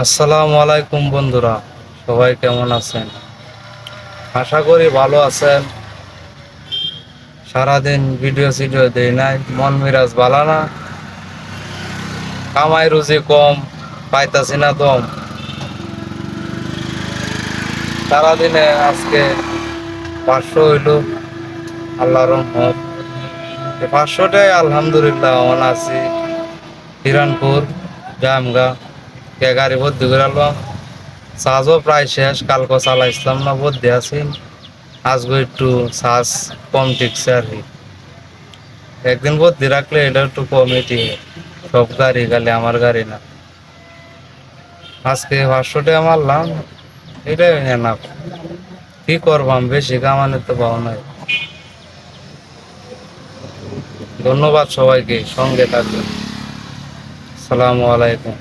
আসসালামু আলাইকুম বন্ধুরা, সবাই কেমন আছেন? আশা করি ভালো আছেন। সারাদিন ভিডিও দেই নাই, মন মেজাজ ভালো না, কামাই রুজি কম, পাইতাছি না দম। সারাদিনে আজকে 500 হইল, আল্লাহর রহমত। 500টাই আলহামদুলিল্লাহ। অন আছি হিরানপুর জামগা, কে গাড়ি ভর্তি করে আলবাম। চার্জও প্রায় শেষ, কালকে চালাইছিলাম না, ভর্তি আছি। আজকে একটু চার্জ কম টিকছে আর কি। একদিন ভর্তি রাখলে এটা একটু কমই টিকে, সব গাড়ি খালি আমার গাড়ি না। আজকে 500 টাকা মারলাম, এটাই এনাফ। কি করবাম, বেশি কামানের তো পাও নাই। ধন্যবাদ সবাইকে, সঙ্গে থাকবেন। আসসালামু আলাইকুম।